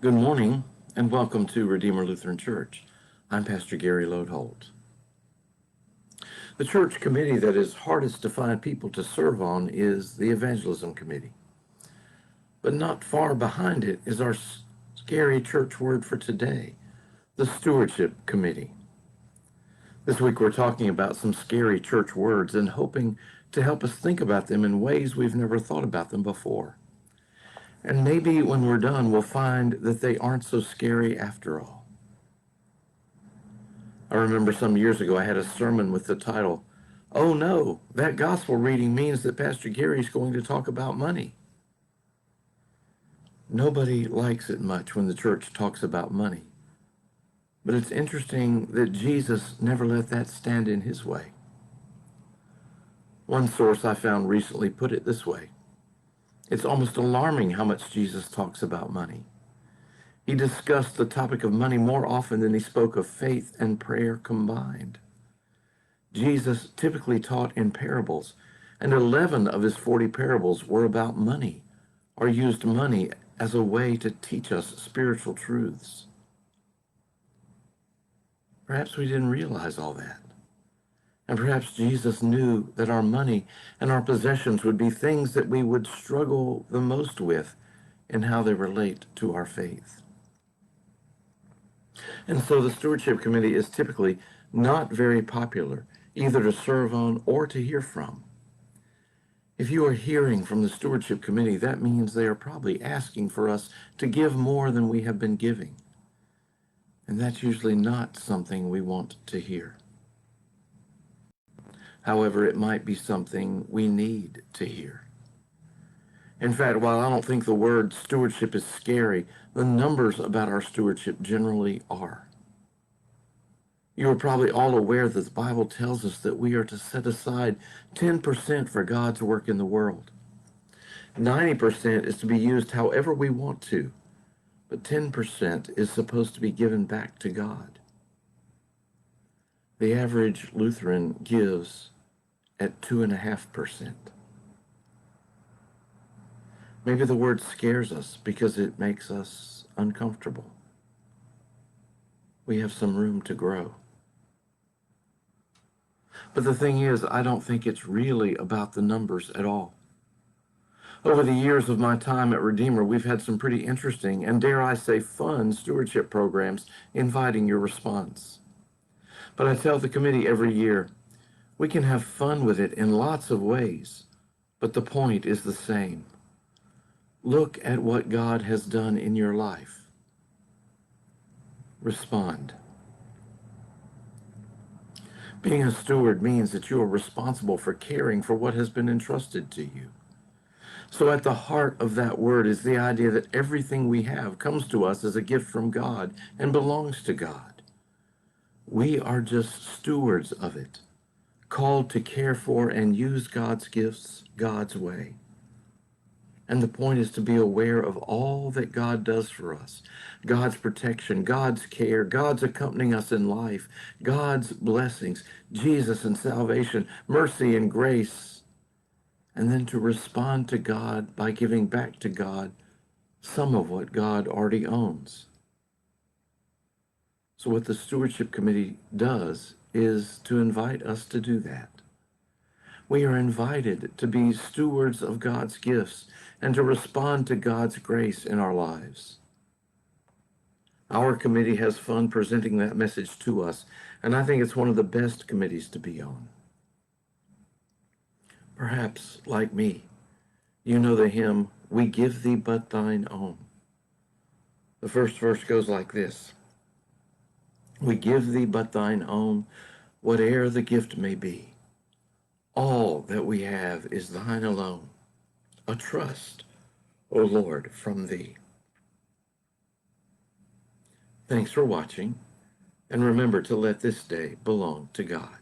Good morning and welcome to Redeemer Lutheran Church. I'm Pastor Gary Lodeholt. The church committee that is hardest to find people to serve on is the Evangelism Committee. But not far behind it is our scary church word for today, the Stewardship Committee. This week we're talking about some scary church words and hoping to help us think about them in ways we've never thought about them before. And maybe when we're done, we'll find that they aren't so scary after all. I remember some years ago I had a sermon with the title, "Oh no, that gospel reading means that Pastor Gary's going to talk about money." Nobody likes it much when the church talks about money. But it's interesting that Jesus never let that stand in his way. One source I found recently put it this way: it's almost alarming how much Jesus talks about money. He discussed the topic of money more often than he spoke of faith and prayer combined. Jesus typically taught in parables, and 11 of his 40 parables were about money, or used money as a way to teach us spiritual truths. Perhaps we didn't realize all that. And perhaps Jesus knew that our money and our possessions would be things that we would struggle the most with in how they relate to our faith. And so the Stewardship Committee is typically not very popular, either to serve on or to hear from. If you are hearing from the Stewardship Committee, that means they are probably asking for us to give more than we have been giving. And that's usually not something we want to hear. However, it might be something we need to hear. In fact, while I don't think the word stewardship is scary, the numbers about our stewardship generally are. You are probably all aware that the Bible tells us that we are to set aside 10% for God's work in the world. 90% is to be used however we want to, but 10% is supposed to be given back to God. The average Lutheran gives at 2.5%. Maybe the word scares us because it makes us uncomfortable. We have some room to grow. But the thing is, I don't think it's really about the numbers at all. Over the years of my time at Redeemer, we've had some pretty interesting and, dare I say, fun stewardship programs inviting your response. But I tell the committee every year, we can have fun with it in lots of ways, but the point is the same. Look at what God has done in your life. Respond. Being a steward means that you are responsible for caring for what has been entrusted to you. So at the heart of that word is the idea that everything we have comes to us as a gift from God and belongs to God. We are just stewards of it, called to care for and use God's gifts God's way. And the point is to be aware of all that God does for us. God's protection, God's care, God's accompanying us in life, God's blessings, Jesus and salvation, mercy and grace. And then to respond to God by giving back to God some of what God already owns. So what the Stewardship Committee does is to invite us to do that. We are invited to be stewards of God's gifts and to respond to God's grace in our lives. Our committee has fun presenting that message to us, and I think it's one of the best committees to be on. Perhaps, like me, you know the hymn, "We Give Thee But Thine Own." The first verse goes like this: "We give Thee but Thine own, whate'er the gift may be. All that we have is Thine alone, a trust, O Lord, from Thee." Thanks for watching, and remember to let this day belong to God.